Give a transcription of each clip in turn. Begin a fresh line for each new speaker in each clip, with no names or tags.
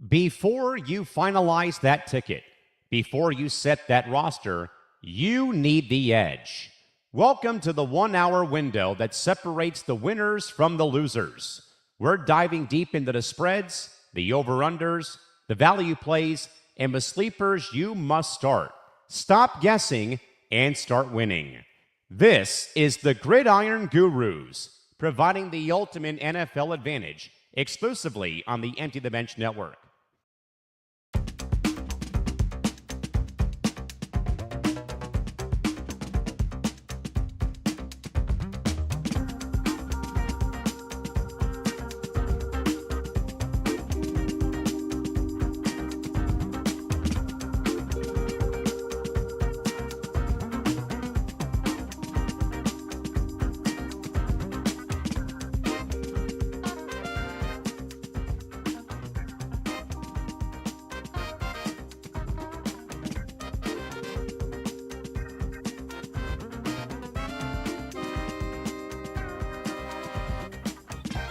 Before you finalize that ticket, before you set that roster, you need the edge. Welcome to the 1 hour window that separates the winners from the losers. We're diving deep into the spreads, the over-unders, the value plays, and the sleepers you must start. Stop guessing and start winning. This is the Gridiron Gurus, providing the ultimate NFL advantage exclusively on the Empty the Bench Network.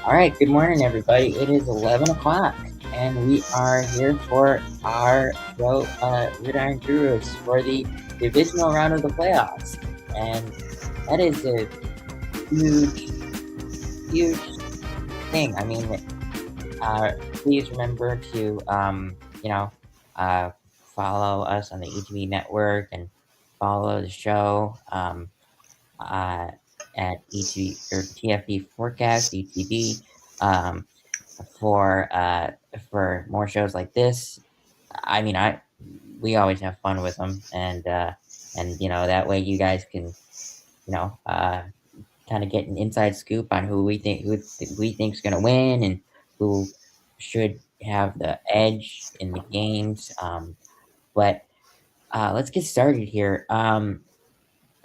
All right, good morning, everybody. It is 11 o'clock, and we are here for our show, Gridiron Gurus, for the Divisional Round of the playoffs. And that is a huge thing. I mean, please remember to, follow us on the ETV network and follow the show at ETV or TFB Forecast ETV for more shows like this. I mean, we always have fun with them, and that way you guys can kind of get an inside scoop on who we think is going to win and who should have the edge in the games. But let's get started here.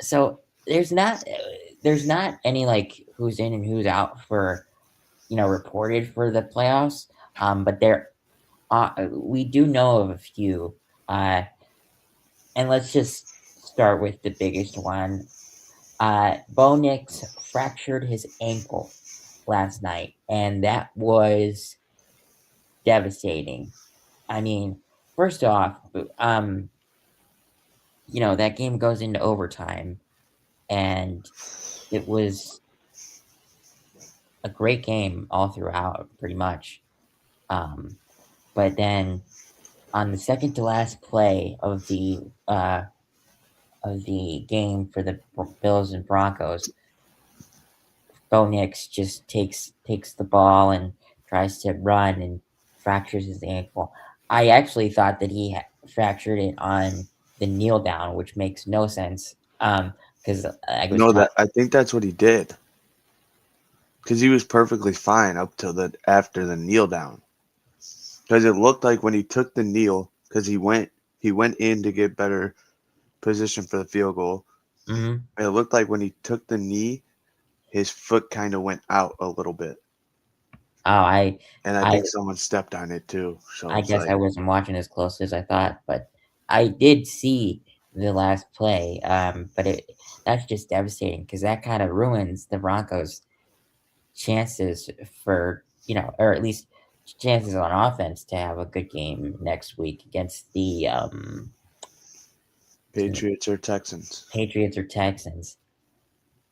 So there's not any like who's in and who's out for reported for the playoffs, but we do know of a few, and let's just start with the biggest one. Bo Nix fractured his ankle last night, and that was devastating. I mean, first off, that game goes into overtime, and it was a great game all throughout, pretty much. But then on the second to last play of the game for the Bills and Broncos, Bo Nix just takes the ball and tries to run and fractures his ankle. I actually thought that he fractured it on the kneel down, which makes no sense. Because
I think that's what he did. Because he was perfectly fine up till after the kneel down. Because it looked like when he took the kneel, because he went in to get better position for the field goal.
Mm-hmm.
It looked like when he took the knee, his foot kind of went out a little bit.
Oh, I
think someone stepped on it too. So
I guess I wasn't watching as close as I thought, but I did see the last play. But that's just devastating because that kind of ruins the Broncos' chances for or at least chances on offense to have a good game next week against the
Patriots or Texans.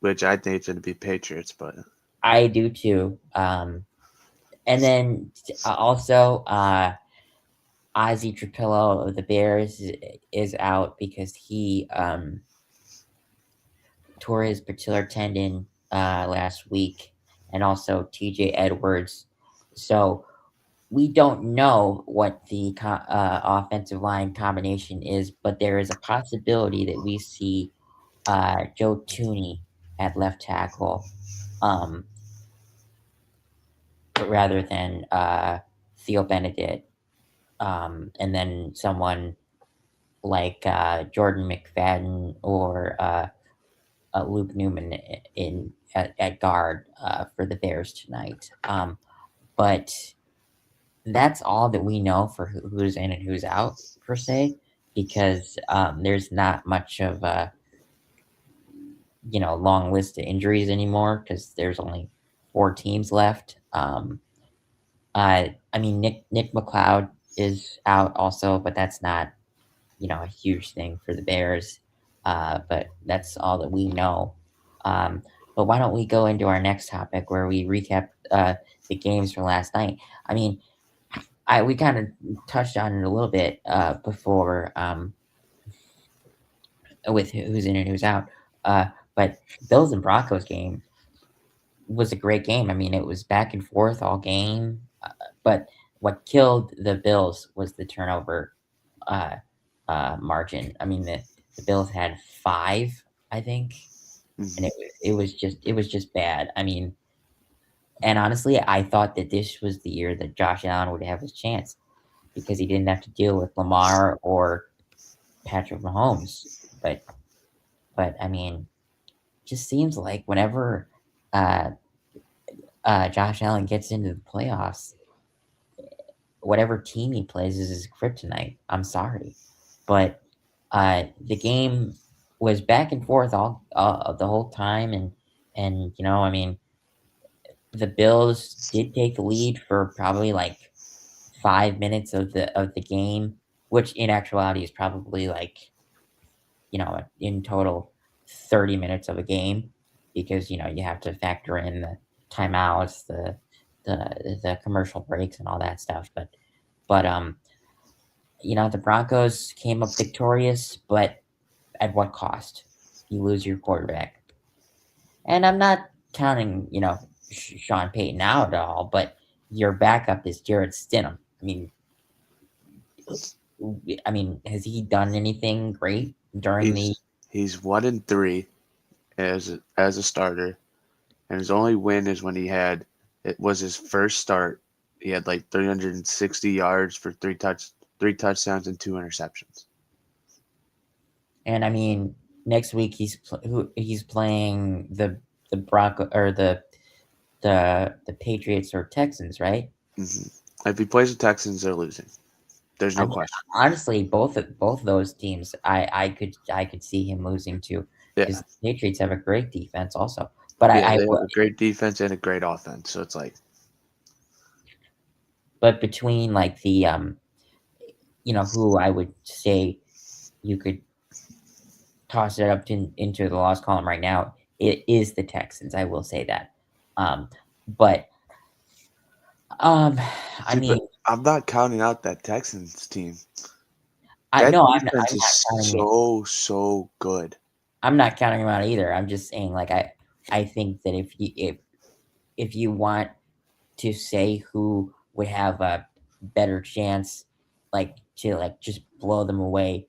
Which I think it's going to be Patriots, but
I do too. And then also Ozzie Trapillo of the Bears is out because he tore his patellar tendon last week, and also TJ Edwards. So we don't know what the offensive line combination is, but there is a possibility that we see Joe Thuney at left tackle rather than Theo Benedict. And then someone like Jordan McFadden or Luke Newman at guard for the Bears tonight. But that's all that we know for who's in and who's out, per se, because there's not much of a long list of injuries anymore because there's only 4 teams left. I mean, Nick McLeod is out also, but that's not, a huge thing for the Bears. But that's all that we know. But why don't we go into our next topic where we recap the games from last night? I mean, we kind of touched on it a little bit before with who's in and who's out. But Bills and Broncos game was a great game. I mean, it was back and forth all game. But what killed the Bills was the turnover margin. I mean, the Bills had 5, I think, and it was just bad. I mean, and honestly, I thought that this was the year that Josh Allen would have his chance because he didn't have to deal with Lamar or Patrick Mahomes. But I mean, just seems like whenever Josh Allen gets into the playoffs, whatever team he plays is his kryptonite. I'm sorry, but the game was back and forth all the whole time, and I mean, the Bills did take the lead for probably like 5 minutes of the game, which in actuality is probably like in total 30 minutes of a game because you have to factor in the timeouts, the commercial breaks and all that stuff. But the Broncos came up victorious, but at what cost? You lose your quarterback. And I'm not counting, Sean Payton out at all, but your backup is Jared Stidham. Has he done anything great during
He's 1-3 as a starter, and his only win is when it was his first start. He had like 360 yards for three touchdowns and 2 interceptions.
And I mean, next week he's playing the Bronco or the Patriots or Texans, right?
Mm-hmm. If he plays the Texans, they're losing. There's no question.
Honestly, both of those teams, I could see him losing to because the Patriots have a great defense also. But
they have a great defense and a great offense, so it's like.
But between like the who I would say you could toss it up into the loss column right now, it is the Texans. I will say that. But I mean,
I'm not counting out that Texans team.
I'm not
so good.
I'm not counting them out either. I'm just saying, like, I think that if you want to say who would have a better chance, like to like just blow them away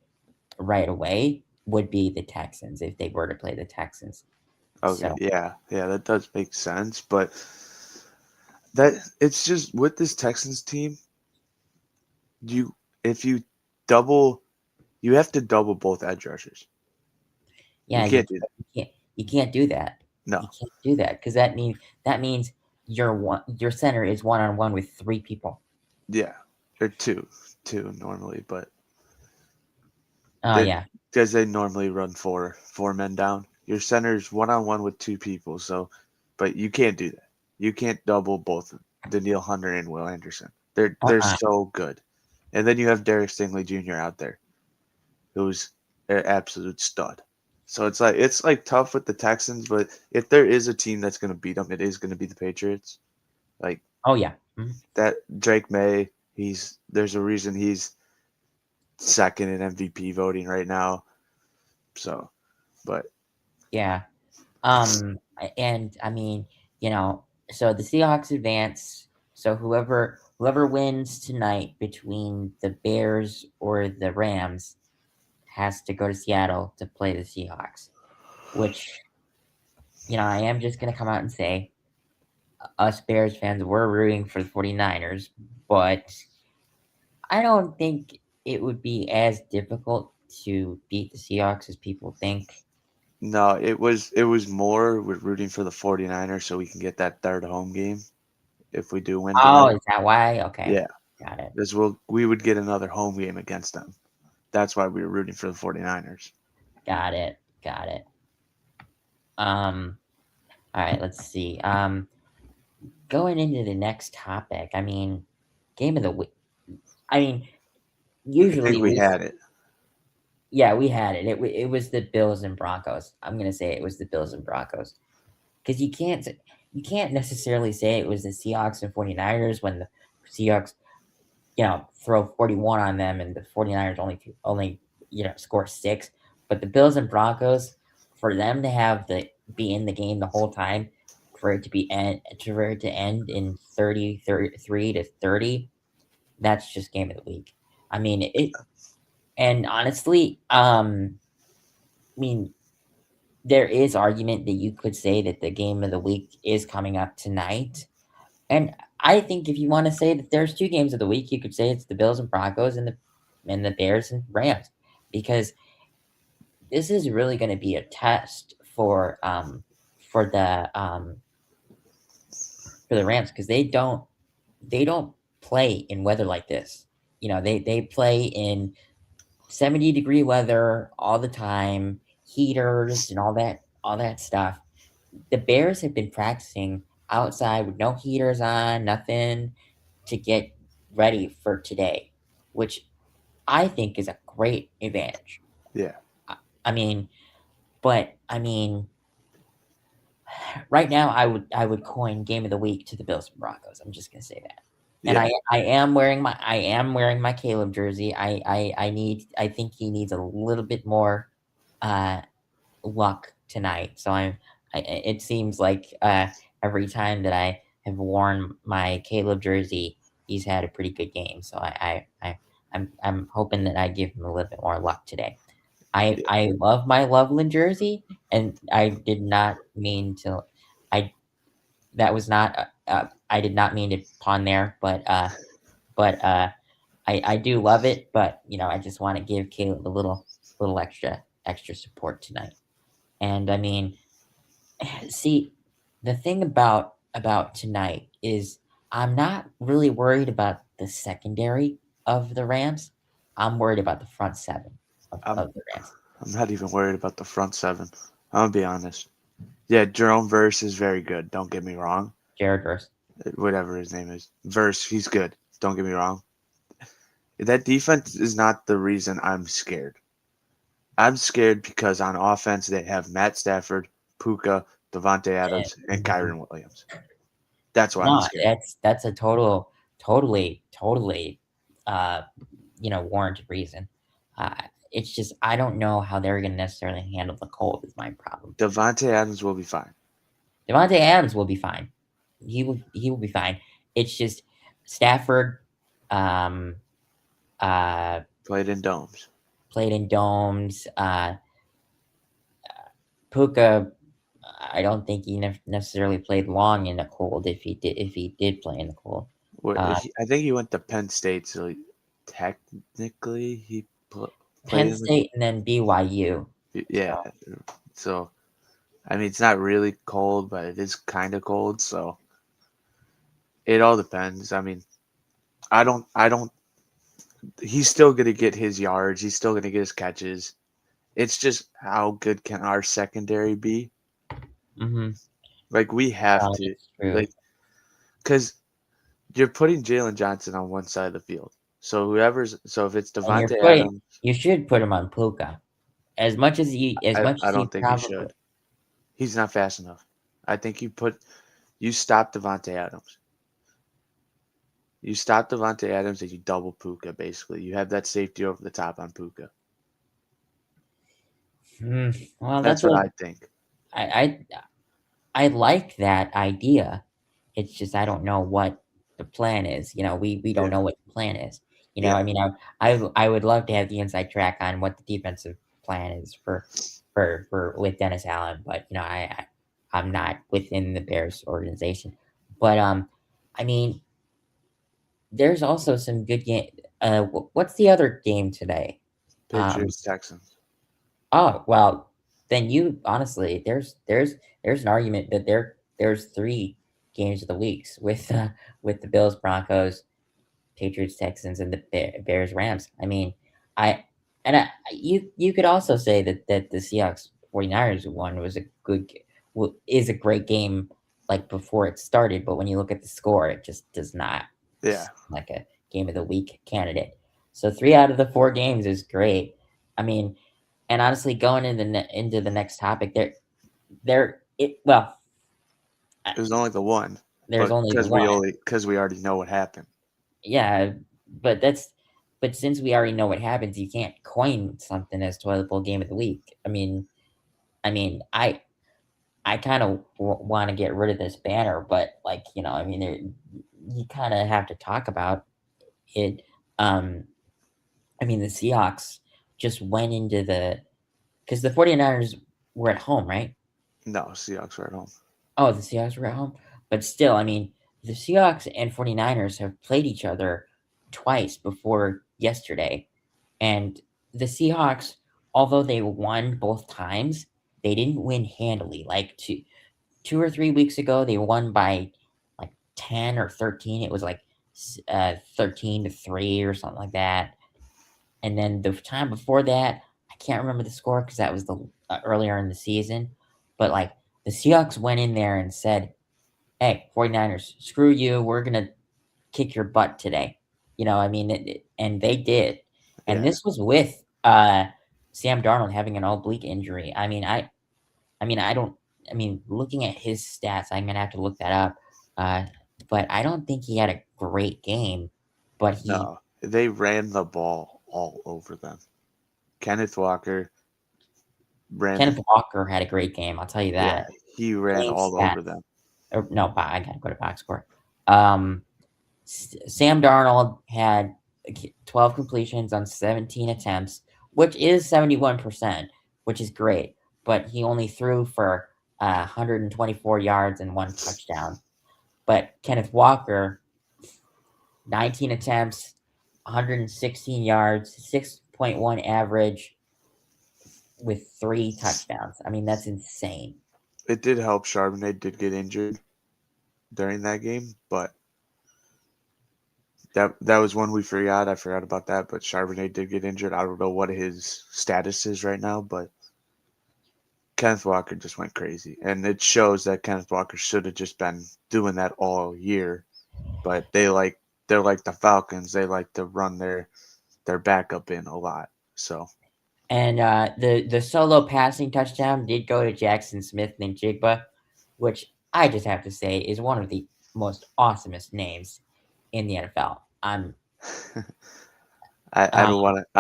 right away, would be the Texans if they were to play the Texans.
Okay, so. yeah, that does make sense, but that it's just with this Texans team, you have to double both edge rushers.
Yeah, you can't do that.
No,
you can't do that because that means your center is 1-on-1 with 3 people.
Yeah, or two normally, but
yeah,
because they normally run four men down. Your center's 1-on-1 with 2 people, so but you can't do that. You can't double both Danielle Hunter and Will Anderson. They're so good, and then you have Derek Stingley Jr. out there, who's an absolute stud. So it's like tough with the Texans, but if there is a team that's going to beat them, it is going to be the Patriots. Like,
oh yeah,
that Drake May, there's a reason he's second in MVP voting right now. So, but
yeah, and I mean, so the Seahawks advance. So whoever wins tonight between the Bears or the Rams has to go to Seattle to play the Seahawks, which, I am just going to come out and say us Bears fans were rooting for the 49ers, but I don't think it would be as difficult to beat the Seahawks as people think.
No, it was more we're rooting for the 49ers so we can get that third home game if we do win tonight.
Oh, is that why? Okay.
Yeah.
Got it.
Because we would get another home game against them. That's why we were rooting for the 49ers.
Got it. All right, let's see. Going into the next topic, I mean, game of the week. I mean,
I
usually
think we had it.
Yeah, we had it. It was the Bills and Broncos. I'm gonna say it was the Bills and Broncos because you can't necessarily say it was the Seahawks and 49ers when the Seahawks throw 41 on them and the 49ers only score 6. But the Bills and Broncos, for them to have be in the game the whole time, for it to end in 33 to 30, that's just game of the week. I mean it. And honestly, I mean, there is argument that you could say that the game of the week is coming up tonight. And I think if you want to say that there's 2 games of the week, you could say it's the Bills and Broncos and the Bears and Rams, because this is really going to be a test for the Rams, because they don't play in weather like this. They play in 70-degree weather all the time, heaters and all that stuff. The Bears have been practicing outside with no heaters on, nothing, to get ready for today, which I think is a great advantage.
Yeah.
I mean, right now I would coin game of the week to the Bills and Broncos. I'm just gonna say that. And
Yeah.
I am wearing my Caleb jersey. I think he needs a little bit more luck tonight. So it seems like every time that I have worn my Caleb jersey, he's had a pretty good game. So I'm hoping that I give him a little bit more luck today. I love my Loveland jersey, and I did not mean to. That was not. I did not mean to pawn there, but I do love it. But I just want to give Caleb a little extra support tonight. And I mean, see, the thing about tonight is I'm not really worried about the secondary of the Rams. I'm worried about the front 7 of the Rams.
I'm not even worried about the front 7. I'm gonna be honest. Yeah, Jerome Verse is very good. Don't get me wrong.
Jared Verse.
Whatever his name is. Verse, he's good. Don't get me wrong. That defense is not the reason I'm scared. I'm scared because on offense they have Matt Stafford, Puka, Devontae Adams, and Kyron Williams. That's why I'm scared.
That's a totally warranted reason. It's just I don't know how they're going to necessarily handle the cold is my problem.
Devontae Adams will be fine.
Devontae Adams will be fine. He will be fine. It's just Stafford
played in domes.
Puka, I don't think he necessarily played long in the cold. If he did play in the cold,
I think he went to Penn State, so technically he played
Penn State and then BYU.
Yeah, so I mean it's not really cold, but it is kind of cold. So it all depends. I mean, I don't. He's still gonna get his yards. He's still gonna get his catches. It's just how good can our secondary be?
Mm-hmm.
Like we have to, because you're putting Jalen Johnson on one side of the field. So if it's Devontae Adams,
you should put him on Puka. I don't
think you should. He's not fast enough. I think you stop Devontae Adams. You stop Devontae Adams and you double Puka, basically. You have that safety over the top on Puka.
Well,
that's what I think.
I like that idea. It's just I don't know what the plan is. We don't know what the plan is. I mean, I would love to have the inside track on what the defensive plan is for with Dennis Allen, but I'm not within the Bears organization. But I mean, there's also some good game. What's the other game today?
Patriots Texans.
Oh well, then honestly, there's an argument that there's 3 games of the weeks with the Bills, Broncos, Patriots, Texans, and the Bears, Rams. I mean, you could also say that the Seahawks 49ers one is a great game like before it started, but when you look at the score, it just does not
seem
like a game of the week candidate. So 3 out of the 4 games is great. I mean, and honestly, going into the next topic, there's
only the one.
there's
But
only the one.
because we already know what happened.
Yeah, but since we already know what happens, you can't coin something as toilet bowl game of the week. I mean, I kind of want to get rid of this banner, but you kind of have to talk about it. The Seahawks just went into because the 49ers were at home, right?
No, Seahawks were at home.
Oh, the Seahawks were at home. But still, the Seahawks and 49ers have played each other twice before yesterday. And the Seahawks, although they won both times, they didn't win handily. Like 2 or 3 weeks ago, they won by like 10 or 13. It was like 13-3 or something like that. And then the time before that, I can't remember the score because that was the earlier in the season. But like the Seahawks went in there and said, "Hey, 49ers, screw you. We're going to kick your butt today." And they did. And this was with Sam Darnold having an oblique injury. Looking at his stats, I'm going to have to look that up. But I don't think he had a great game. But
No, they ran the ball all over them. Kenneth Walker
had a great game. I'll tell you that.
Yeah, he ran all over them.
No, I got to go to box score. Sam Darnold had 12 completions on 17 attempts, which is 71%, which is great. But he only threw for 124 yards and 1 touchdown. But Kenneth Walker, 19 attempts, 116 yards, 6.1 average with 3 touchdowns. That's insane.
It did help Charbonnet did get injured during that game, but that was one we forgot. I forgot about that, but Charbonnet did get injured. I don't know what his status is right now, but Kenneth Walker just went crazy. And it shows that Kenneth Walker should have just been doing that all year. But they're like the Falcons. They like to run their backup in a lot. So,
and the solo passing touchdown did go to Jackson Smith-Njigba, which I just have to say is one of the most awesomest names in the NFL.
I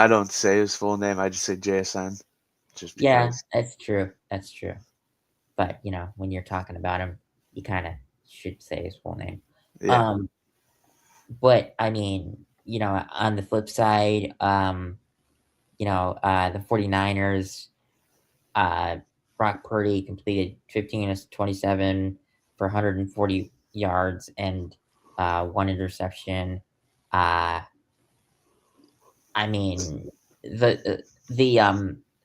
don't say his full name. I just say JSN. Just because.
Yeah, that's true. That's true. But when you're talking about him, you kind of should say his full name.
Yeah.
But on the flip side, the 49ers, Brock Purdy completed 15 of 27 for 140 yards and 1 interception. The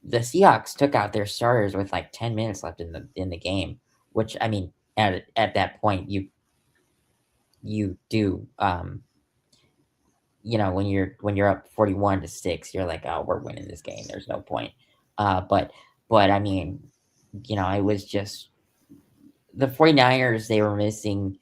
Seahawks took out their starters with like 10 minutes left in the game, which at that point you do when you're up 41-6, you're like, oh, we're winning this game. There's no point. But it was just the 49ers. They were missing,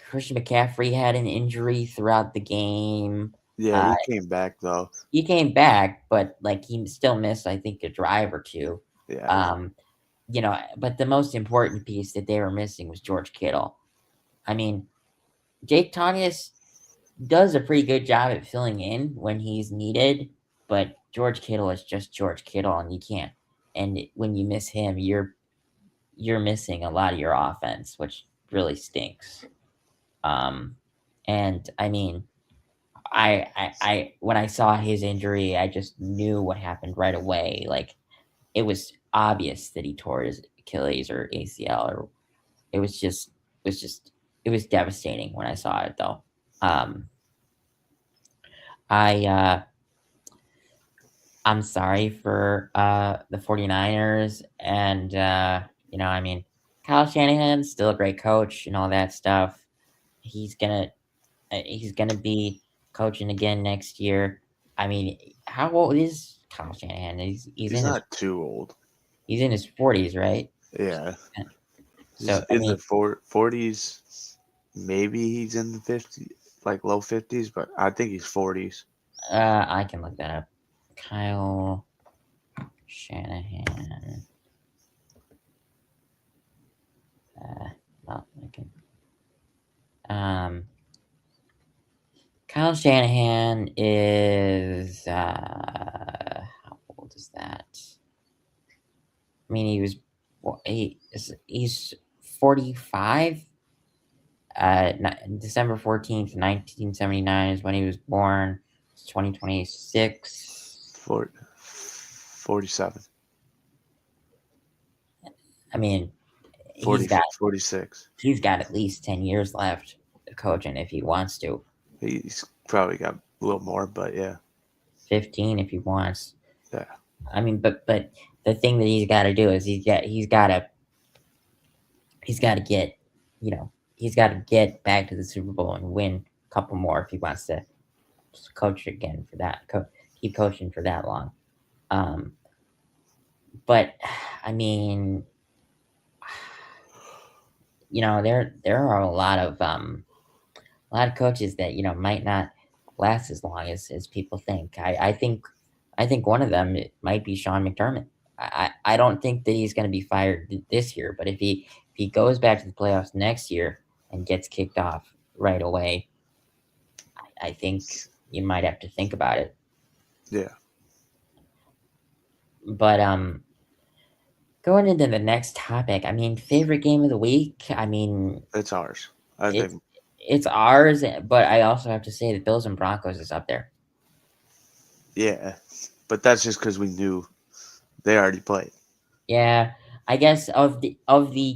Christian McCaffrey had an injury throughout the game.
Yeah, he came back though.
He came back, but he still missed, I think, a drive or 2.
Yeah.
But the most important piece that they were missing was George Kittle. Jake Tonyan does a pretty good job at filling in when he's needed, but George Kittle is just George Kittle, and you can't. And when you miss him, you're missing a lot of your offense, which really stinks. I when I saw his injury, I just knew what happened right away. Like, it was obvious that he tore his Achilles or ACL, or it was devastating when I saw it, though. I'm sorry for the 49ers, and Kyle Shanahan's still a great coach and all that stuff. He's gonna be coaching again next year. How old is Kyle Shanahan? He's
not too old.
He's in his 40s, right?
Yeah.
So
in the 40s, maybe he's in the 50s. like low 50s, but I think he's 40s.
I can look that up. Kyle Shanahan. Well, I can. Kyle Shanahan is how old is that? I mean, he's 45. December 14th, 1979 is when he was born. It's 2026.
47.
I mean,
46.
He's got at least 10 years left coaching if he wants to.
He's probably got a little more, but yeah.
15 if he wants.
Yeah.
I mean, but the thing that he's got to do is he's got to get, he's got to get back to the Super Bowl and win a couple more if he wants to coach again for that, keep coaching for that long. But I mean, there are a lot of coaches that might not last as long as people think. I think one of them might be Sean McDermott. I don't think that he's going to be fired this year, but if he goes back to the playoffs next year and gets kicked off right away, I think you might have to think about it.
Yeah.
But going into the next topic, I mean, favorite game of the week. I mean,
it's ours. I think
it's ours, but I also have to say the Bills and Broncos is up there.
Yeah, but that's just because we knew they already played.
Yeah, I guess of the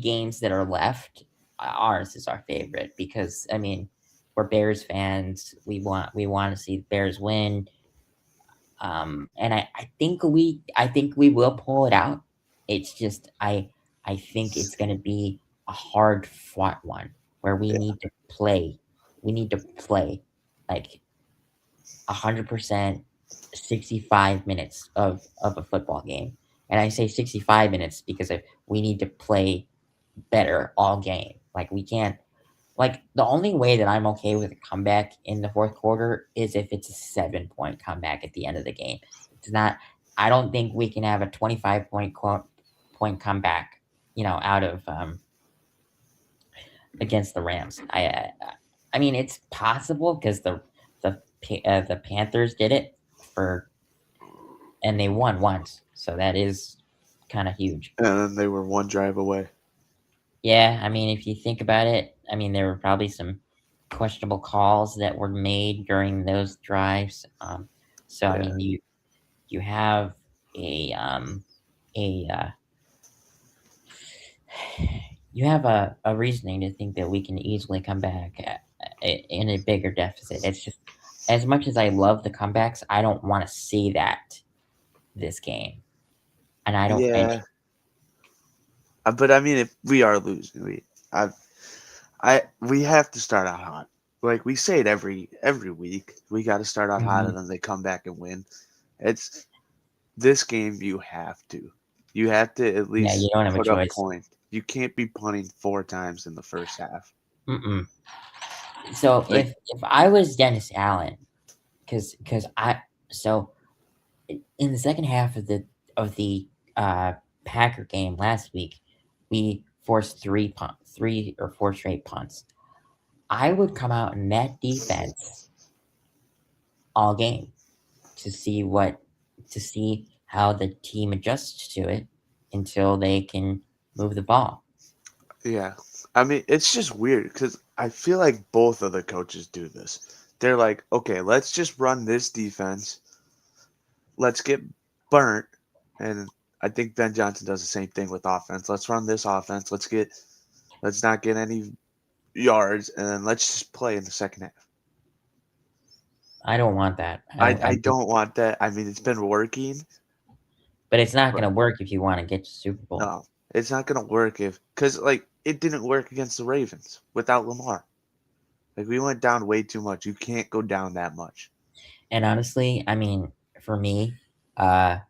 games that are left, ours is our favorite because I mean we're Bears fans. We want to see the Bears win. And I think we will pull it out. It's just I think it's going to be a hard fought one where we need to play. We need to play like 100%, 65 minutes of a football game. And I say 65 minutes because we need to play better all game. Like we can't. Like the only way that I'm okay with a comeback in the fourth quarter is if it's a 7-point comeback at the end of the game. It's not. I don't think we can have a 25-point comeback, out of against the Rams. I mean, it's possible because the Panthers did it and they won once, so that is kind of huge.
And then they were one drive away.
Yeah, I mean, if you think about it, I mean, there were probably some questionable calls that were made during those drives. So I mean, you have a reasoning to think that we can easily come back in a bigger deficit. It's just as much as I love the comebacks, I don't want to see that this game, and I don't.
Yeah. But I mean, if we are losing, we have to start out hot. Like we say it every week. We got to start out hot, and then they come back and win. It's this game. You have to at least
you don't have
put
a
up
choice.
point. You can't be punting 4 times in the first half.
So if I was Dennis Allen, because in the second half of the Packer game last week, we forced 3 or 4 straight punts. I would come out in that defense all game to see how the team adjusts to it until they can move the ball.
Yeah. I mean, it's just weird because I feel like both of the coaches do this. They're like, okay, let's just run this defense. Let's get burnt. And I think Ben Johnson does the same thing with offense. Let's run this offense. Let's not get any yards, and then let's just play in the second half.
I don't want that.
I don't want that. I mean, it's been working.
But it's not going to work if you want to get to Super Bowl.
No, it's not going to work because it didn't work against the Ravens without Lamar. Like we went down way too much. You can't go down that much.
And honestly, I mean, for me, the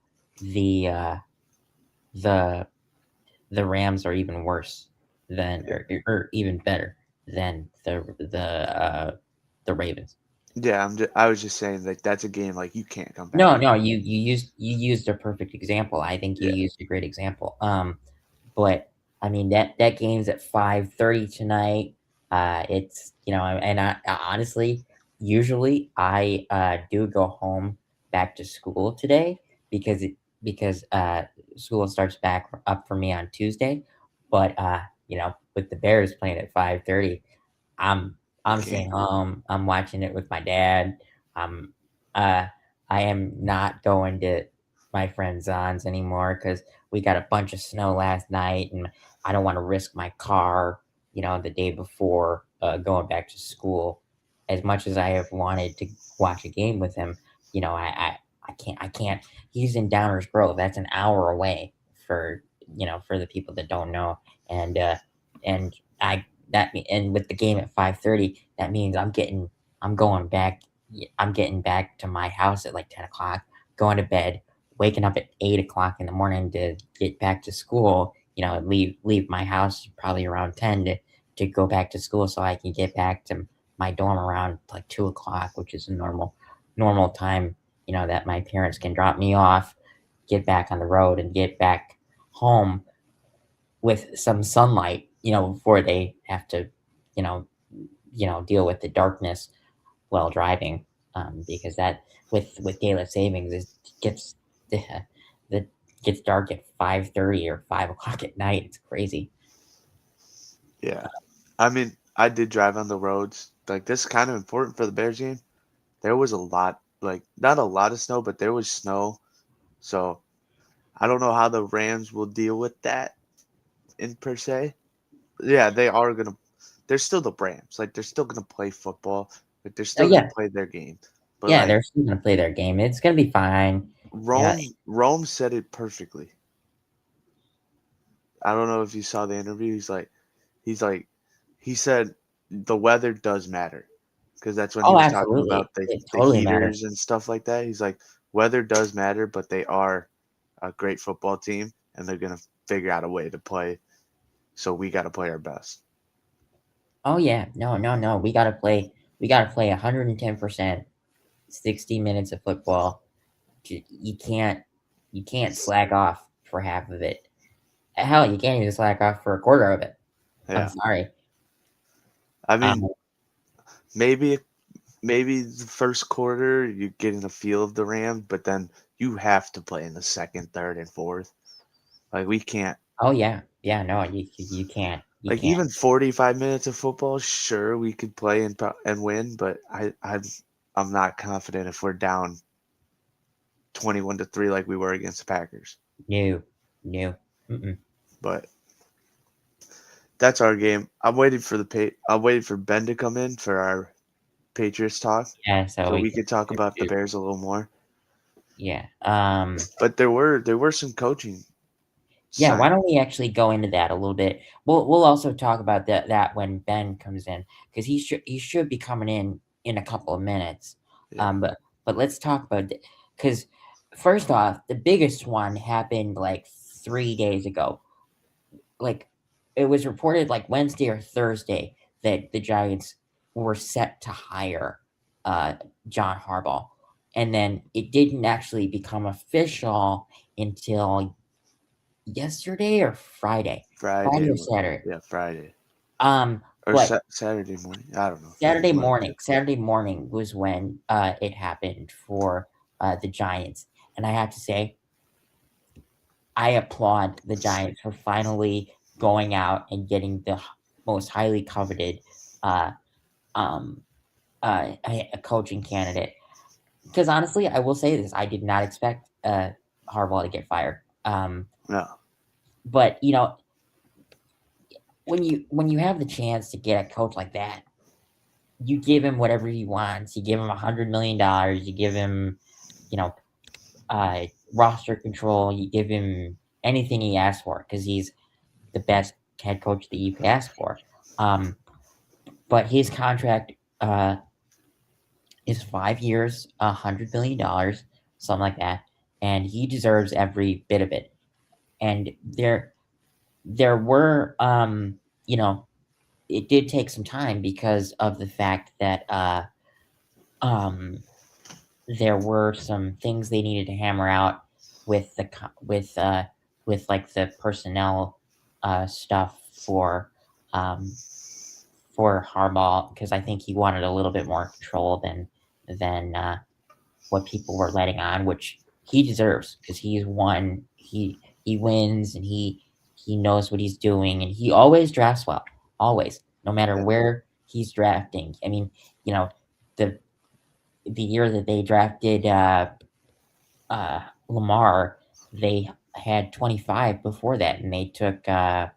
Rams are even worse than or even better than the the Ravens.
Yeah, I was just saying like that's a game like you can't come back.
No, you used a perfect example. I think you
Yeah.
used a great example. But I mean that game's at 5:30 tonight. It's and I honestly, usually I do go home back to school today because school starts back up for me on Tuesday. But with the Bears playing at 5:30, I'm
You
I'm
can't.
staying home. I'm watching it with my dad. I'm uh I am not going to my friend Zon's anymore because we got a bunch of snow last night, and I don't want to risk my car, the day before going back to school. As much as I have wanted to watch a game with him, I can't. He's in Downers Grove. That's an hour away for the people that don't know, and and I and with the game at 5:30, that means I'm going back. I'm getting back to my house at like 10 o'clock, going to bed, waking up at 8 o'clock in the morning to get back to school. Leave my house probably around 10 to go back to school so I can get back to my dorm around like 2 o'clock, which is a normal time. That my parents can drop me off, get back on the road, and get back home with some sunlight, before they have to, you know, deal with the darkness while driving. Because that with daylight savings, it gets the gets dark at 5:30 or 5 o'clock at night. It's crazy.
Yeah. I mean, I did drive on the roads. Like this is kind of important for the Bears game. There was a lot, like not a lot of snow, but there was snow. So I don't know how the Rams will deal with that in per se. Yeah, they are gonna. They're still the Rams. Like they're still gonna play football. Like they're still gonna
Yeah,
play their game. But
yeah,
like
they're still gonna play their game. It's gonna be fine. Yeah,
Rome said it perfectly. I don't know if you saw the interview. He's like, he said the weather does matter because that's when he
oh,
was talking
absolutely,
about
it
the
totally matters.
heaters and stuff like that. He's like, weather does matter, but they are a great football team and they're gonna figure out a way to play. So we got to play our best.
Oh yeah, no, we gotta play 110%, 60 minutes of football. You can't slack off for half of it. Hell, you can't even slack off for a quarter of it. I'm
Yeah,
sorry.
I
Um,
mean, maybe the first quarter you're getting a feel of the Rams, but then you have to play in the second, third, and fourth. Like we can't.
oh yeah, no, you can't, you
Like
can't.
even 45 minutes of football, sure we could play and win, but I'm not confident if we're down 21-3 like we were against the Packers.
No, no. Mm-mm.
But that's our game. I'm waiting for Ben to come in for our Patriots talk,
Yeah, so
so
we
we
can
could talk about the
do.
Bears a little more.
Yeah.
But there were some coaching
Yeah. Why
sign.
don't we actually go into that a little bit? We'll also talk about that when Ben comes in because he should be coming in a couple of minutes.
Yeah,
But let's talk about because first off, the biggest one happened like 3 days ago. Like it was reported like Wednesday or Thursday that the Giants were set to hire uh, John Harbaugh, and then it didn't actually become official until yesterday or Friday,
Friday.
Friday or Saturday.
Yeah, Friday or
But
Saturday morning. I don't know.
Saturday
One of the
morning,
two.
Saturday morning was when it happened for the Giants, and I have to say, I applaud the Giants for finally going out and getting the most highly coveted uh, um, a coaching candidate. Because honestly, I will say this: I did not expect Harbaugh to get fired.
No.
But when you have the chance to get a coach like that, you give him whatever he wants. You give him $100 million. You give him, you know, roster control. You give him anything he asks for because he's the best head coach that you could ask for. But his contract is 5 years, $100 million, something like that, and he deserves every bit of it. And there were, it did take some time because of the fact that there were some things they needed to hammer out with like the personnel stuff for Harbaugh, because I think he wanted a little bit more control than what people were letting on, which he deserves, because he's won. He wins, and he knows what he's doing, and he always drafts well, always, no matter where he's drafting. I mean, the year that they drafted Lamar, they had 25 before that, and they took tight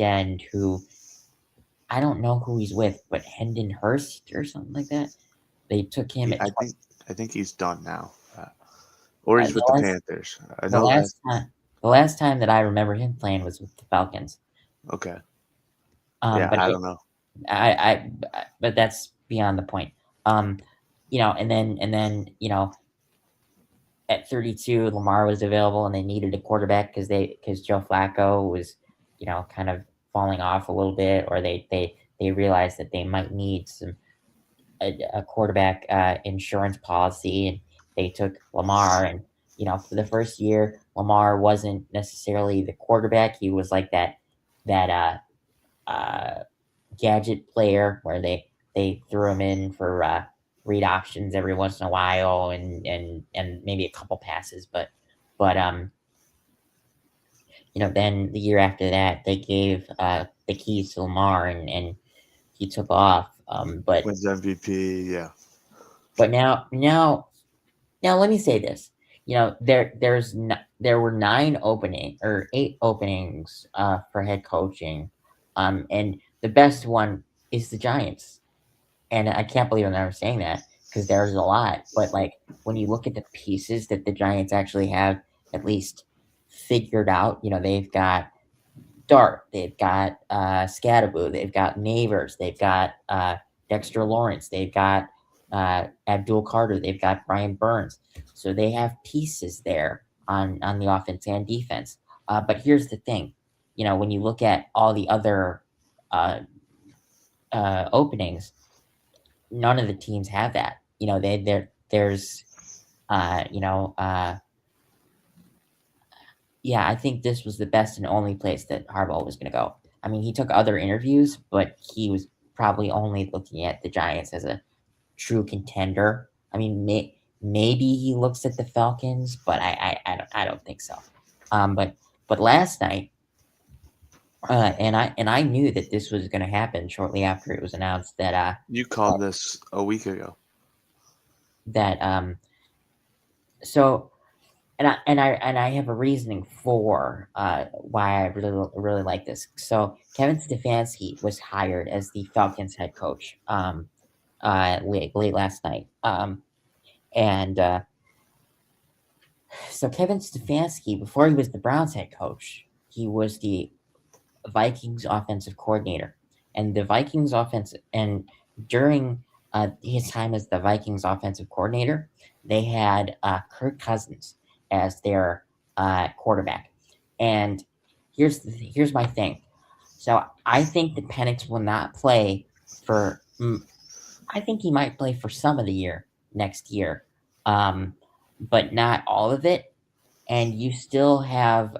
end who I don't know who he's with, but Hendon Hurst or something like that. They took him at
I think he's done now, or he's with the Panthers. I
the
know that.
The last time that I remember him playing was with the Falcons.
Okay.
But
I don't know.
But that's beyond the point. And then at 32, Lamar was available, and they needed a quarterback because Joe Flacco was, kind of falling off a little bit, or they realized that they might need a quarterback insurance policy, and they took Lamar. And for the first year, Lamar wasn't necessarily the quarterback. He was like that gadget player where they threw him in for read options every once in a while, and maybe a couple passes, but then the year after that, they gave the keys to Lamar, and he took off. But
Wins MVP, yeah.
But now, let me say this. There were 8 openings for head coaching, and the best one is the Giants. And I can't believe I'm never saying that, because there's a lot. But like, when you look at the pieces that the Giants actually have at least figured out, they've got Dart, they've got Scadaboo, they've got Neighbors, they've got Dexter Lawrence, they've got Abdul Carter, they've got Brian Burns. So they have pieces there on the offense and defense. But here's the thing, when you look at all the other openings, none of the teams have that. There's yeah, I think this was the best and only place that Harbaugh was going to go. I mean, he took other interviews, but he was probably only looking at the Giants as a true contender. I mean, maybe he looks at the Falcons, but I don't think so. But last night, and I knew that this was going to happen shortly after it was announced that
you called this a week ago.
So. And I have a reasoning for why I really like this. So Kevin Stefanski was hired as the Falcons head coach late last night. So Kevin Stefanski, before he was the Browns head coach, he was the Vikings offensive coordinator. And the Vikings during his time as the Vikings offensive coordinator, they had Kirk Cousins as their quarterback. And here's my thing. So I think that Penix will not play for. I think he might play for some of the year next year, but not all of it. And you still have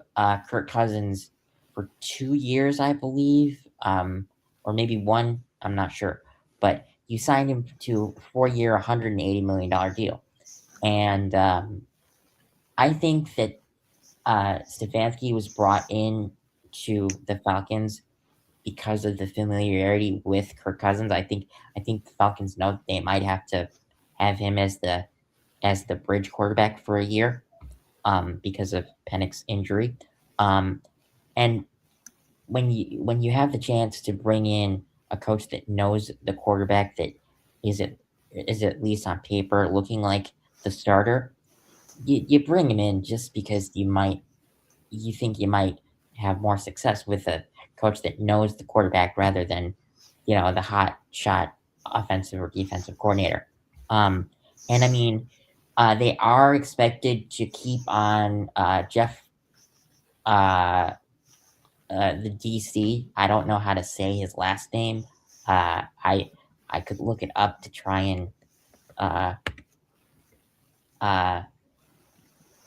Kirk Cousins for 2 years, I believe, or maybe 1. I'm not sure, but you signed him to a 4-year, $180 million deal, and I think that Stefanski was brought in to the Falcons because of the familiarity with Kirk Cousins. I think the Falcons know that they might have to have him as the bridge quarterback for a year because of Penix's injury. And when you have the chance to bring in a coach that knows the quarterback, that is at least on paper looking like the starter, you bring him in just because you think you might have more success with a coach that knows the quarterback rather than, the hot shot offensive or defensive coordinator. And I mean, they are expected to keep on Jeff, the DC. I don't know how to say his last name. I I could look it up to try and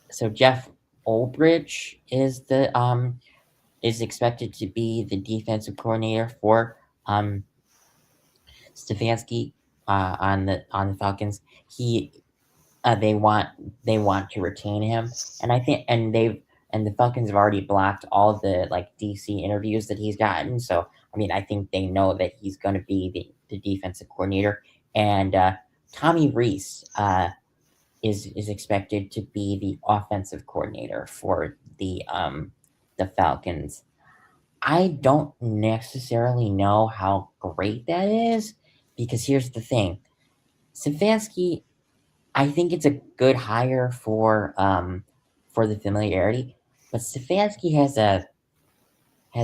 so Jeff Ulbrich is expected to be the defensive coordinator for Stefanski on the Falcons. They want to retain him, and I think the Falcons have already blocked all the DC interviews that he's gotten. So I mean, I think they know that he's going to be the defensive coordinator, and Tommy Rees is expected to be the offensive coordinator for the Falcons. I don't necessarily know how great that is, because here's the thing. Stefanski, I think it's a good hire for the familiarity, but Stefanski has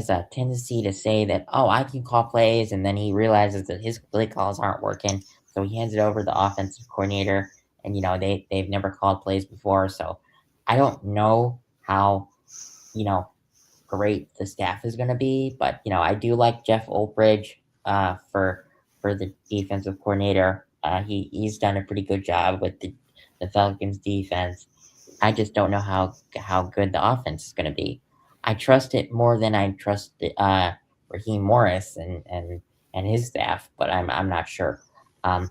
a tendency to say that, oh, I can call plays, and then he realizes that his play calls aren't working, so he hands it over to the offensive coordinator, and they've never called plays before, so I don't know how great the staff is going to be, but I do like Jeff Ulbrich for the defensive coordinator. He's done a pretty good job with the Falcons defense. I just don't know how good the offense is going to be. I trust it more than I trust Raheem Morris and his staff, but I'm not sure. But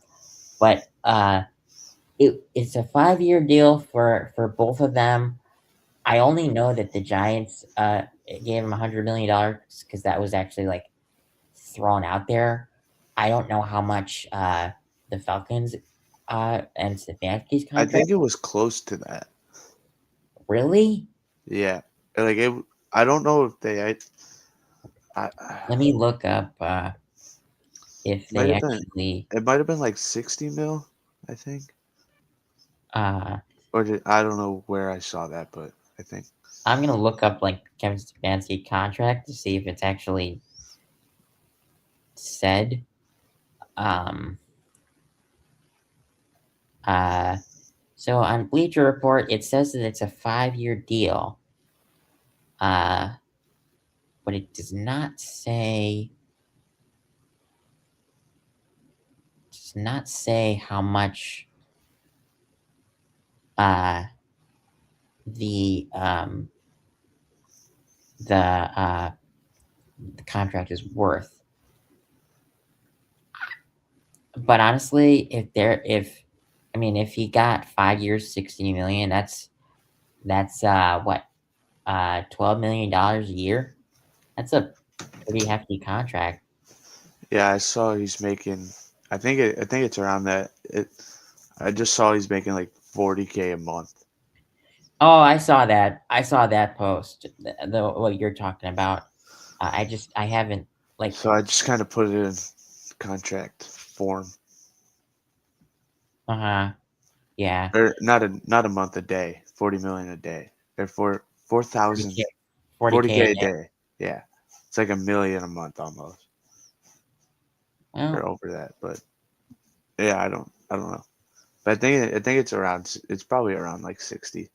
it's a 5-year deal for both of them. I only know that the Giants gave him $100 million because that was actually thrown out there. I don't know how much the Falcons and Stefanski's contract.
I think it was close to that.
Really?
Yeah, I don't know if they.
Let me look up if they actually.
It might have been like 60 mil, I think.
I
don't know where I saw that, but I think
I'm gonna look up Kevin Stefanski contract to see if it's actually said. So on Bleacher Report, it says that it's a 5-year deal. But it does not say. Does not say how much. The contract is worth. But honestly, if he got 5 years, $60 million, that's what, $12 million a year. That's a pretty hefty contract.
Yeah, I saw he's making. I think it's around that. I just saw he's making like $40K a month.
Oh, I saw that. I saw that post. What you're talking about. I haven't
So I just kind of put it in contract form.
Yeah.
Or not a month, a day. 40 million a day. Or 4,000. 40K a day. Yeah, it's like $1 million a month almost.
Well,
or over that, but yeah, I don't know. But I think it's probably around like 60.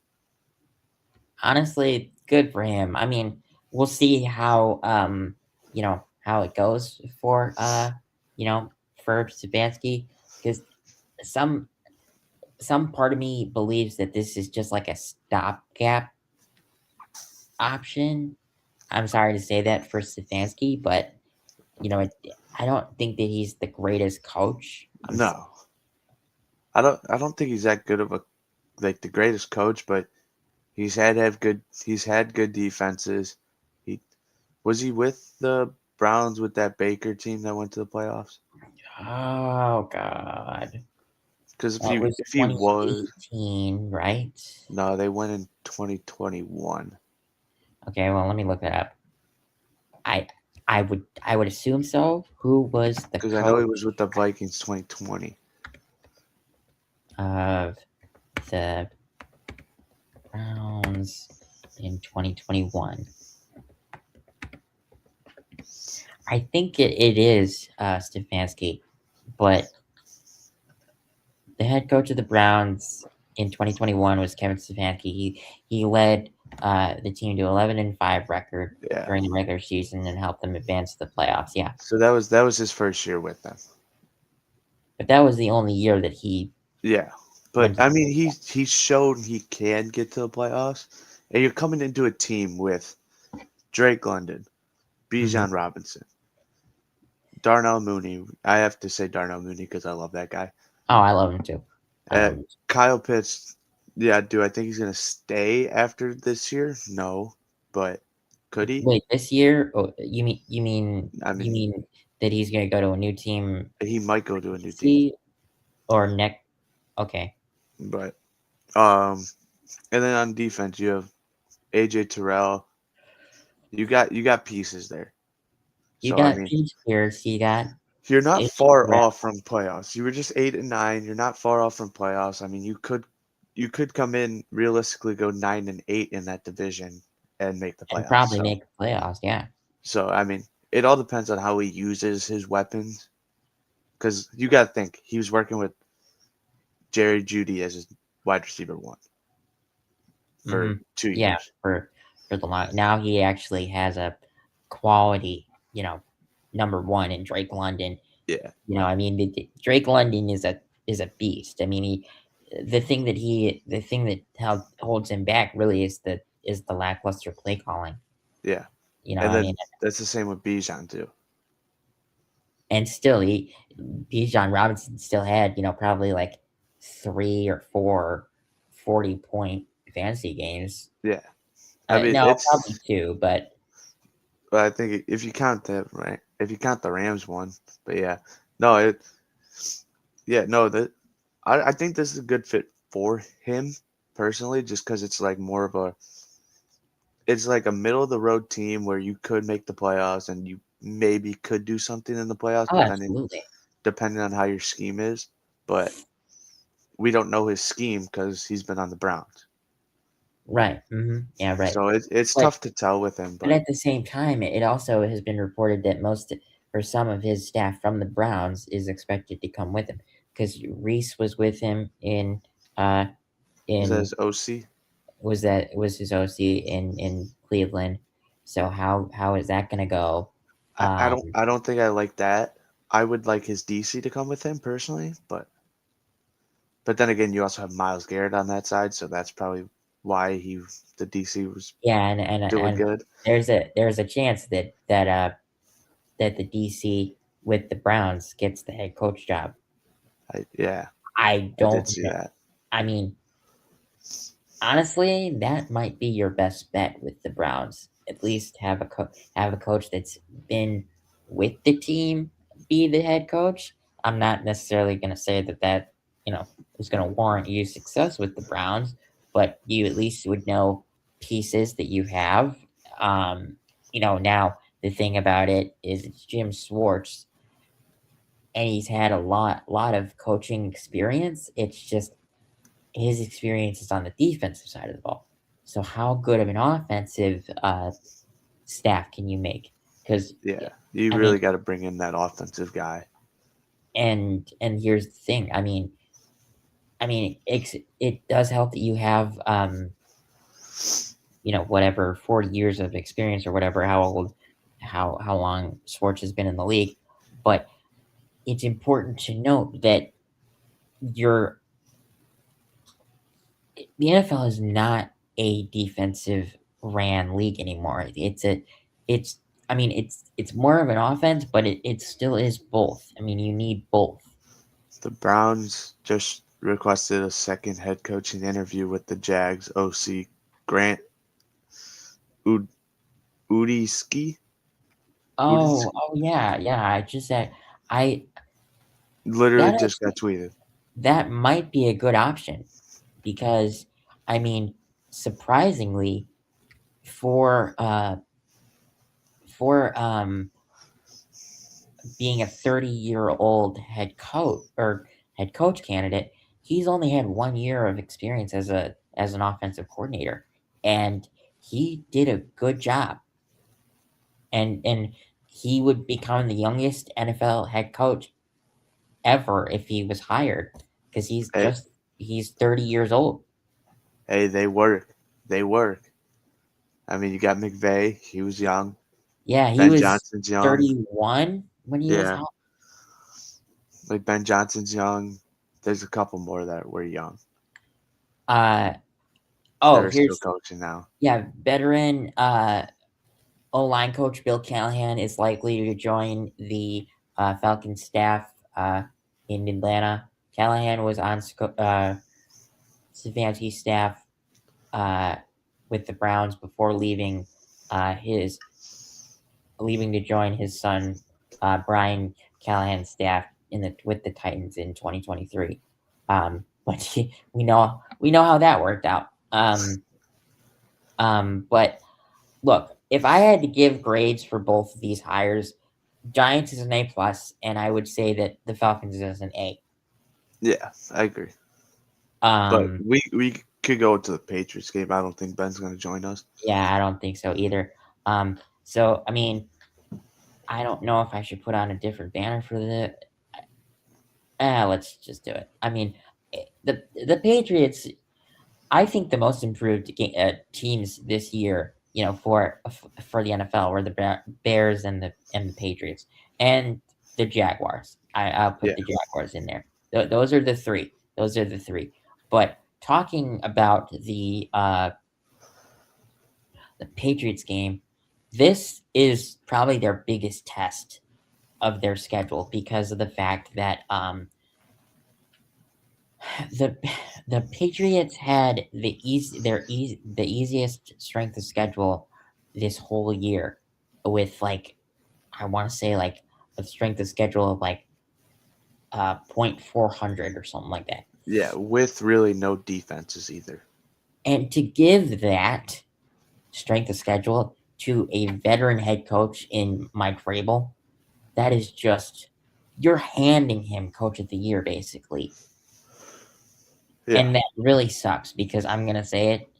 Honestly, good for him. I mean, we'll see how how it goes for for Stefanski, because some part of me believes that this is just like a stopgap option. I'm sorry to say that for Stefanski, but I don't think that he's the greatest coach.
No, I don't think he's that good of the greatest coach, but he's had good defenses. Was he with the Browns with that Baker team that went to the playoffs?
Oh God.
Because if he was,
right?
No, they went in 2021.
Okay, well, let me look that up. I would assume so. Who was the
Because I know he was with the Vikings 2020.
Of the Browns in 2021. I think it is Stefanski, but the head coach of the Browns in 2021 was Kevin Stefanski. He led the team to 11-5 record during the regular season and helped them advance to the playoffs. Yeah.
So that was his first year with them.
But that was the only year that he
Yeah,
went
but
to
I
the
mean,
Super Bowl.
he's shown he can get to the playoffs, and you're coming into a team with Drake London,
Mhm.
Bijan Robinson, Darnell Mooney. I have to say Darnell Mooney because I love that guy.
Oh, I love him too. I love him too.
Kyle Pitts. Yeah, do I think he's gonna stay after this year? No, but could he?
Wait, this year? Oh,
I
you
mean,
mean that he's gonna go to a new team,
he might go to a new team,
see, or next? Okay,
but and then on defense you have AJ Terrell. You got pieces there.
you
So I
got
mean,
Peach Pierce. You got
you're not
AJ
far
Terrell.
off from playoffs. You were just 8-9. You're not far off from playoffs. I mean, you could come in realistically go 9-8 in that division and make the
And
playoffs.
probably make the playoffs. Yeah.
So I mean, it all depends on how he uses his weapons. Because you got to think he was working with Jerry Judy as his wide receiver one for
hmm
2
Yeah.
years.
For the long. Now he actually has a quality, number one in Drake London.
Yeah,
I mean, Drake London is a beast. I mean, the thing that holds him back really is the lackluster play calling.
yeah. And
I mean,
then that's the same with Bijan too.
and still Bijan Robinson still had probably like 3 or 4 40-point fantasy games.
Yeah, I mean
No, probably
it's.
two, but
But I think if you count the right, if you count the Rams one, but yeah, no, yeah, no, that I think this is a good fit for him personally, just because it's like more of a, it's like a middle of the road team where you could make the playoffs and you maybe could do something in the playoffs
oh,
depending
absolutely.
depending on how your scheme is, but we don't know his scheme because he's been on the Browns,
Right. Yeah, right.
so it's
But
tough to tell with him,
But
but
at the same time, it also has been reported that most or some of his staff from the Browns is expected to come with him because Reese was with him uh
he
in
says OC.
was his OC in Cleveland. So how is that gonna go?
I don't
Um,
I don't think I like that. I would like his DC to come with him personally, but then again, you also have Miles Garrett on that side, so that's probably why the DC was
yeah,
doing
and
good.
there's a chance that the DC with the Browns gets the head coach job.
Yeah,
I
I did
don't
see
know.
that.
I mean, honestly, that might be your best bet with the Browns. At least have a coach that's been with the team be the head coach. I'm not necessarily going to say that is going to warrant you success with the Browns, but you at least would know pieces that you have. Now the thing about it is it's Jim Schwartz, and he's had a lot of coaching experience. It's just his experience is on the defensive side of the ball. So how good of an offensive staff can you make? Because
Yeah, you
I mean,
really got to bring in that offensive guy.
and here's the thing. I mean, it does help that you have whatever 40 years of experience or whatever how long Schwartz has been in the league, but it's important to note that you're the NFL is not a defensive ran league anymore. It's I mean it's more of an offense, but it still is both. I mean you need both.
The Browns just requested a second head coaching interview with the Jags OC Grant Ud- Udiski.
Oh yeah, yeah. I just said I
Literally
that
just got
actually
tweeted.
that might be a good option because I mean surprisingly for for being a 30-year-old head coach candidate, he's only had 1 year of experience as an offensive coordinator, and he did a good job. And he would become the youngest NFL head coach ever if he was hired because
Hey,
he's 30 years old.
hey, they work. They work. I mean, you got McVay. He was young.
Yeah, he
Ben
was
Johnson's young.
31 when he was
Yeah.
hired.
Like Ben Johnson's young. There's a couple more that were young.
That
They're still
here's
coaching now.
veteran O-line coach Bill Callahan is likely to join the Falcons staff in Atlanta. Callahan was on Stefanski's staff with the Browns before leaving to join his son Brian Callahan's staff with the Titans in 2023. But we know how that worked out. But look, if I had to give grades for both of these hires, Giants is an A+, and I would say that the Falcons is an A.
Yeah, I agree. But we could go to the Patriots game. I don't think Ben's going to join us.
Yeah, I don't think so either. So, I mean, I don't know if I should put on a different banner for the. Let's just do it. I mean, the Patriots. I think the most improved teams this year, for the NFL, were the Bears and the Patriots and the Jaguars. I'll put the Jaguars in there. Those are the three. But talking about the Patriots game, this is probably their biggest test of their schedule because of the fact that the Patriots had the easiest strength of schedule this whole year, with I want to say a strength of schedule of 0.400 or something like that.
Yeah, with really no defenses either.
And to give that strength of schedule to a veteran head coach in Mike Vrabel, that is just, you're handing him coach of the year basically. Yeah. And that really sucks because I'm going to say it.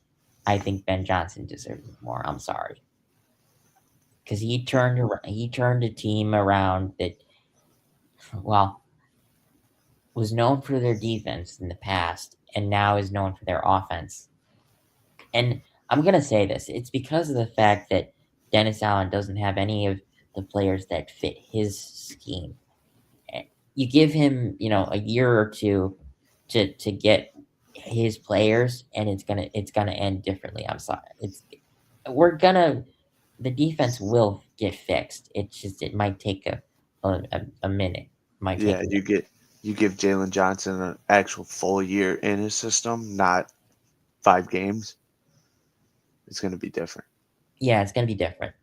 I think Ben Johnson deserves more. I'm sorry. Because he turned a team around that, was known for their defense in the past and now is known for their offense. And I'm going to say this. It's because of the fact that Dennis Allen doesn't have any of the players that fit his scheme. You give him, a year or two to get his players, and it's gonna end differently. I'm sorry. The defense will get fixed. It's just, it might take a minute.
You give Jalen Johnson an actual full year in his system, not 5 games. It's gonna be different.
Yeah, it's gonna be different.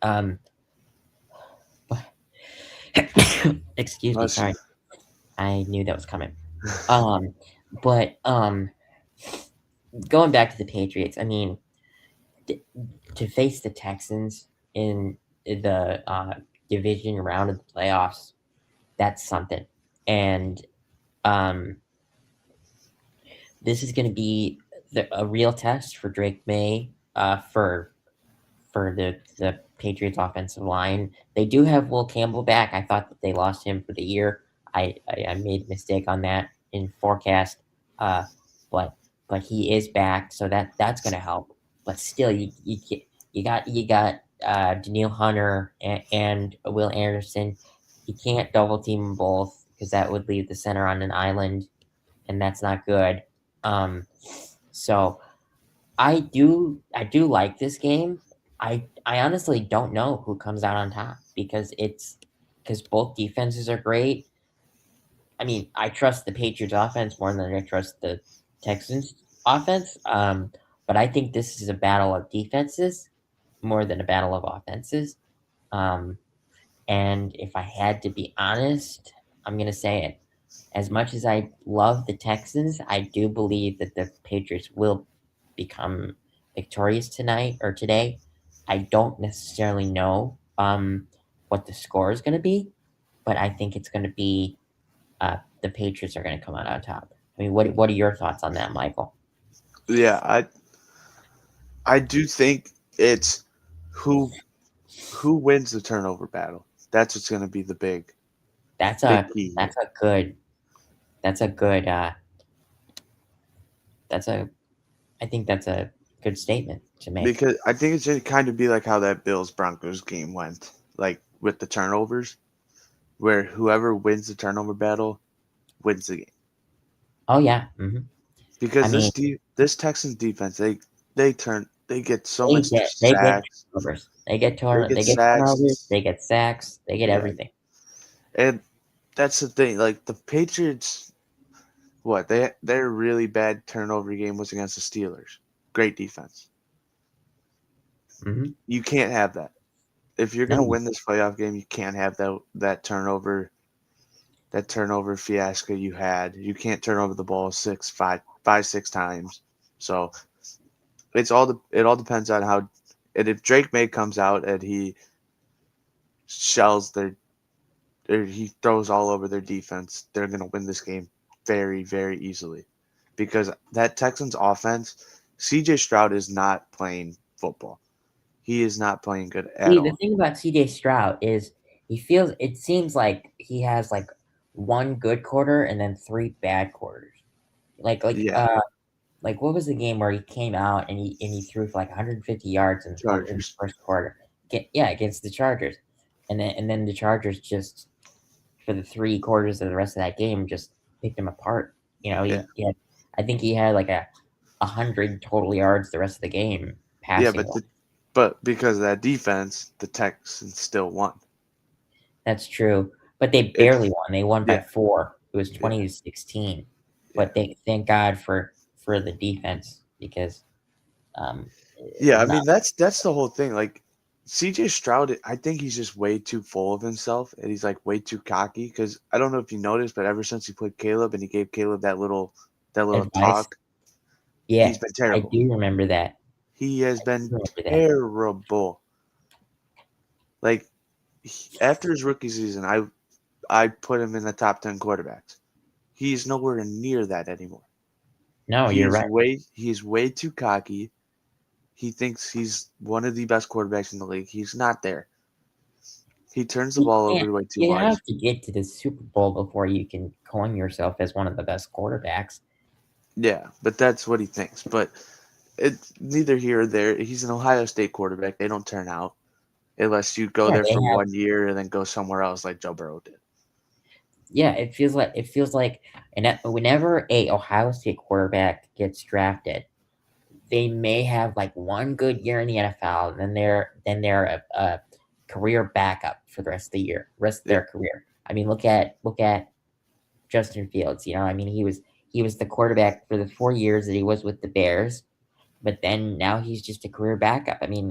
Excuse me, sorry. I knew that was coming. But going back to the Patriots, I mean, to face the Texans in the division round of the playoffs, that's something. And this is going to be a real test for Drake May for the Patriots offensive line. They do have Will Campbell back. I thought that they lost him for the year. I made a mistake on that in forecast, but he is back, so that's going to help. But still, you got Danielle Hunter and Will Anderson. You can't double team them both because that would leave the center on an island, and that's not good. So I do like this game. I honestly don't know who comes out on top because both defenses are great. I mean, I trust the Patriots offense more than I trust the Texans offense. But I think this is a battle of defenses more than a battle of offenses. And if I had to be honest, I'm going to say it. As much as I love the Texans, I do believe that the Patriots will become victorious tonight or today. I don't necessarily know what the score is going to be, but I think it's going to be the Patriots are going to come out on top. I mean, what are your thoughts on that, Michael?
Yeah, I do think it's who wins the turnover battle. That's what's going to be the big. I
think that's a good statement to make.
Because I think it's going to kind of be like how that Bills-Broncos game went, like with the turnovers, where whoever wins the turnover battle wins the game.
Oh yeah. Mm-hmm.
Because
I mean,
this Texans defense, they get so
they
much
get
sacks.
turnovers.
They get
They get turnovers.
sacks.
They get sacks. They get
Yeah.
everything.
And that's the thing. Like the Patriots, their really bad turnover game was against the Steelers. Great defense.
Mm-hmm.
You can't have that. If you're gonna
No,
win this playoff game, you can't have that turnover fiasco you had. You can't turn over the ball 6 times. So it all depends on how. And if Drake May comes out and he shells or he throws all over their defense, they're gonna win this game very, very easily. Because that Texans offense, CJ Stroud is not playing football. He is not playing good at
see, the
all.
thing about CJ Stroud is it seems like he has like one good quarter and then 3 bad quarters. Like
Yeah,
what was the game where he came out and he threw for like 150 yards in the
Chargers.
first quarter? Against the Chargers, and then the Chargers just for the 3 quarters of the rest of that game just picked him apart.
Yeah.
I think he had like 100 total yards the rest of the game
Yeah,
passing.
but because of that defense, the Texans still won.
That's true, but they barely won. They won by 4. It was 20-16. But thank God for the defense because
I mean that's the whole thing. Like CJ Stroud, I think he's just way too full of himself and he's like way too cocky. Because I don't know if you noticed, but ever since he played Caleb and he gave Caleb that little
advice.
talk,
Yeah,
he's been terrible.
I do remember that.
He has been terrible. Like after his rookie season, I put him in the top 10 quarterbacks. He's nowhere near that anymore.
No, you're right.
He's way too cocky. He thinks he's one of the best quarterbacks in the league. He's not there. He turns the ball over way too much.
You have to get to the Super Bowl before you can coin yourself as one of the best quarterbacks.
Yeah, but that's what he thinks. But it's neither here or there. He's an Ohio State quarterback. They don't turn out unless you go there for 1 year and then go somewhere else like Joe Burrow did.
Yeah, it feels like and whenever a Ohio State quarterback gets drafted, they may have like one good year in the NFL, and then they're a career backup for the rest of their career. I mean, look at Justin Fields. I mean, he was the quarterback for the 4 years that he was with the Bears, but then now he's just a career backup. I mean,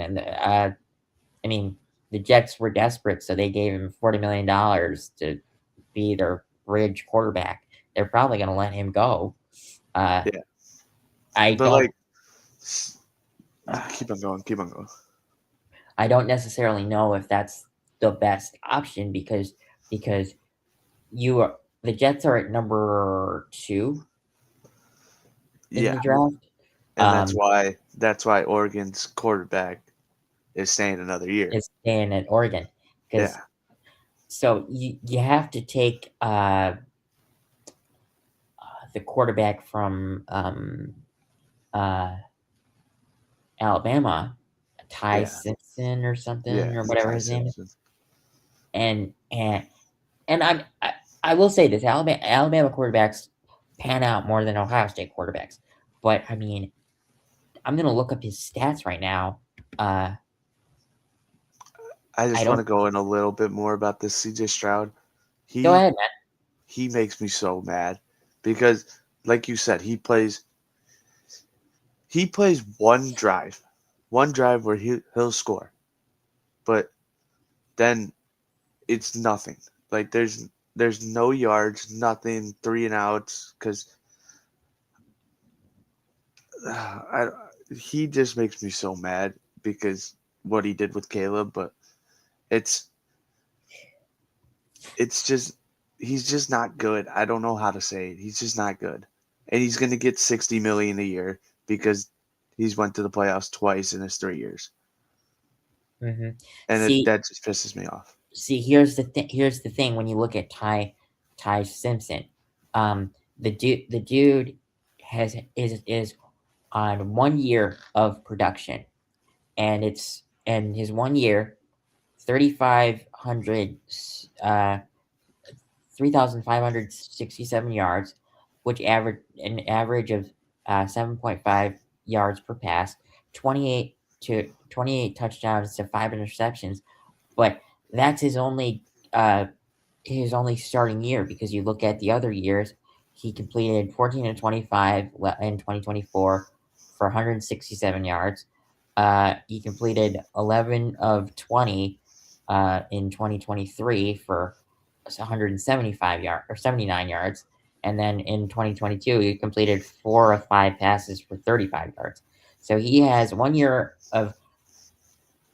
the Jets were desperate, so they gave him $40 million to be their bridge quarterback. They're probably going to let him go. Keep
on going.
I don't necessarily know if that's the best option because the Jets are at number 2 in the draft.
And that's why Oregon's quarterback is staying another year.
Is staying at Oregon. So you have to take the quarterback from Alabama, Ty Simpson or something or whatever his name is. And I will say this: Alabama quarterbacks pan out more than Ohio State quarterbacks. But I mean, I'm gonna look up his stats right now.
I just want to go in a little bit more about this CJ Stroud.
Go ahead, man.
He makes me so mad because, like you said, he plays one drive where he'll score, but then it's nothing. Like there's no yards, nothing, 3 and outs because he just makes me so mad because what he did with Caleb, but it's just he's just not good. I don't know how to say it. He's just not good. And he's going to get $60 million a year because he's went to the playoffs twice in his 3 years.
Mm-hmm.
And that just pisses me off.
See, here's the thing when you look at Ty Simpson. The dude is on 1 year of production, and his 1 year 3,500 3,567 yards, which an average of 7.5 yards per pass, 28 touchdowns to 5 interceptions. But that's his only starting year, because you look at the other years, he completed 14 and 25 in 2024 for 167 yards. He completed 11 of 20 in 2023 for 175 yards or 79 yards. And then in 2022, he completed 4 of 5 passes for 35 yards. So he has 1 year of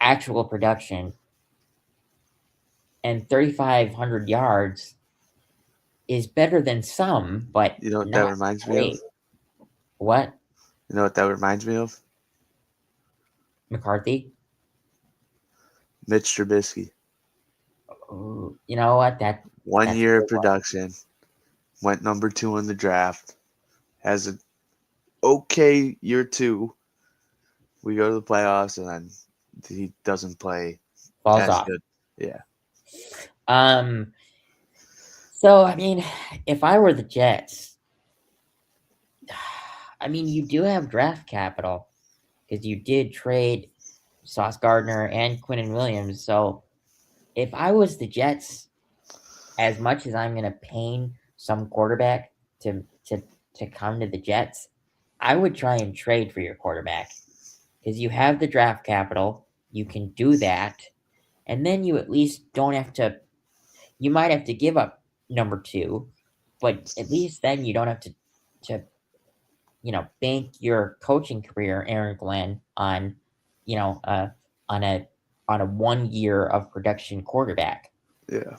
actual production, and 3,500 yards is better than some, but
You know what
not
that reminds me
great.
of?
What?
You know what that reminds me of?
McCarthy?
Mitch Trubisky.
Ooh, you know what? That's
1
a
year of
good one.
production. Went number 2 in the draft. Has an okay year 2. We go to the playoffs, and then he doesn't play
Falls
as
off.
good. Yeah.
So, I mean, if I were the Jets, I mean, you do have draft capital because you did trade Sauce Gardner and Quinnen Williams. So, if I was the Jets, as much as I'm going to pain some quarterback to come to the Jets, I would try and trade for your quarterback, because you have the draft capital. You can do that. And then you at least don't have to, you might have to give up number 2, but at least then you don't have to bank your coaching career, Aaron Glenn, on, on a 1 year of production quarterback.
Yeah.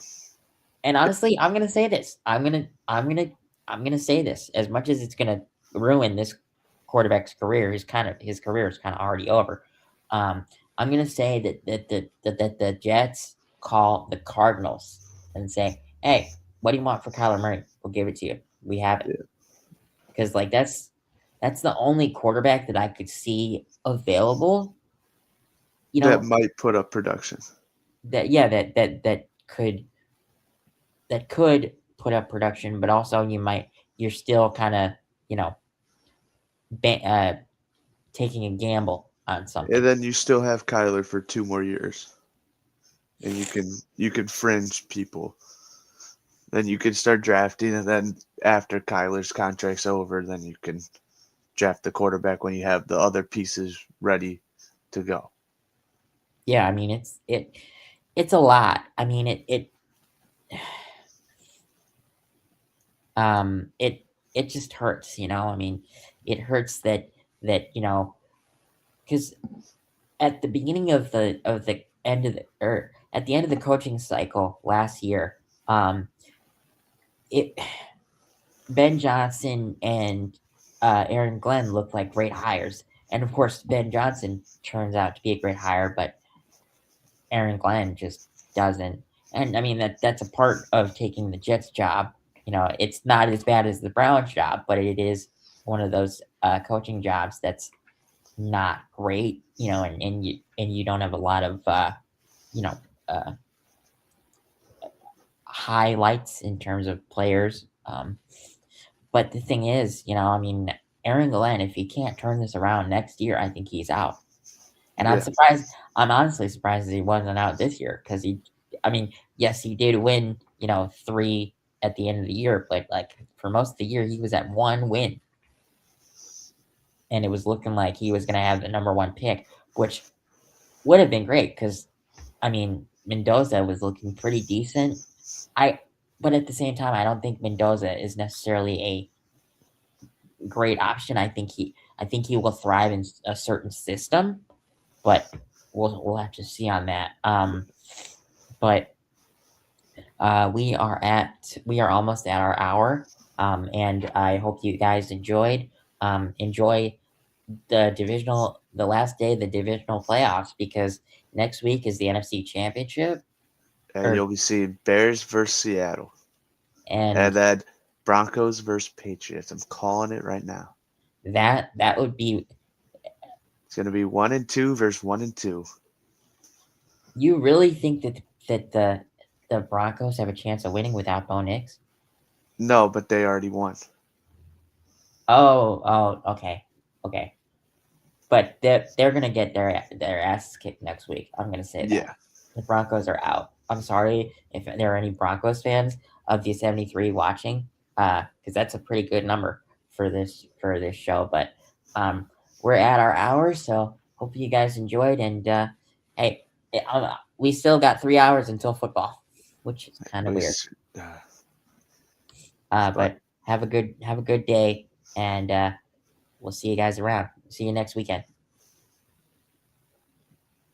And honestly, I'm gonna say this. I'm gonna say this. As much as it's gonna ruin this quarterback's career, his career is kind of already over. I'm gonna say that the Jets call the Cardinals and say, "Hey, what do you want for Kyler Murray? We'll give it to you. We have it."
Yeah.
Because that's the only quarterback that I could see available.
That might put up production.
That could put up production, but also you're still kind of, taking a gamble on something.
And then you still have Kyler for 2 more years. And you can fringe people. Then you can start drafting, and then after Kyler's contract's over, then you can draft the quarterback when you have the other pieces ready to go.
Yeah, I mean, it's a lot. I mean, it just hurts, I mean, it hurts that because at the beginning of the end of at the end of the coaching cycle last year, Ben Johnson and Aaron Glenn looked like great hires. And of course, Ben Johnson turns out to be a great hire, but Aaron Glenn just doesn't. And I mean, that's a part of taking the Jets job. It's not as bad as the Browns job, but it is one of those coaching jobs that's not great, and you don't have a lot of highlights in terms of players. But the thing is, I mean, Aaron Glenn, if he can't turn this around next year, I think he's out. And
Yeah.
I'm surprised. I'm honestly surprised that he wasn't out this year, because yes, he did win, 3 at the end of the year, but like for most of the year, he was at 1 win. And it was looking like he was going to have the number 1 pick, which would have been great, because, I mean, Mendoza was looking pretty decent. But at the same time, I don't think Mendoza is necessarily a great option. I think he will thrive in a certain system, but we'll have to see on that. But we are almost at our hour, and I hope you guys enjoyed. Enjoy the last day of the divisional playoffs, because next week is the NFC Championship,
And you'll be seeing Bears versus Seattle.
and
then Broncos versus Patriots. I'm calling it right now.
that would be.
It's going to be 1-2 versus 1-2.
You really think that the Broncos have a chance of winning without Bo Nix?
No, but they already won.
Okay. But they're gonna get their asses kicked next week. I'm gonna say that.
Yeah.
The Broncos are out. I'm sorry if there are any Broncos fans of the 73 watching, because that's a pretty good number for this show. But we're at our hour, so hope you guys enjoyed. And hey, we still got 3 hours until football, which is kind of weird. But have a good day, and we'll see you guys around. See you next weekend.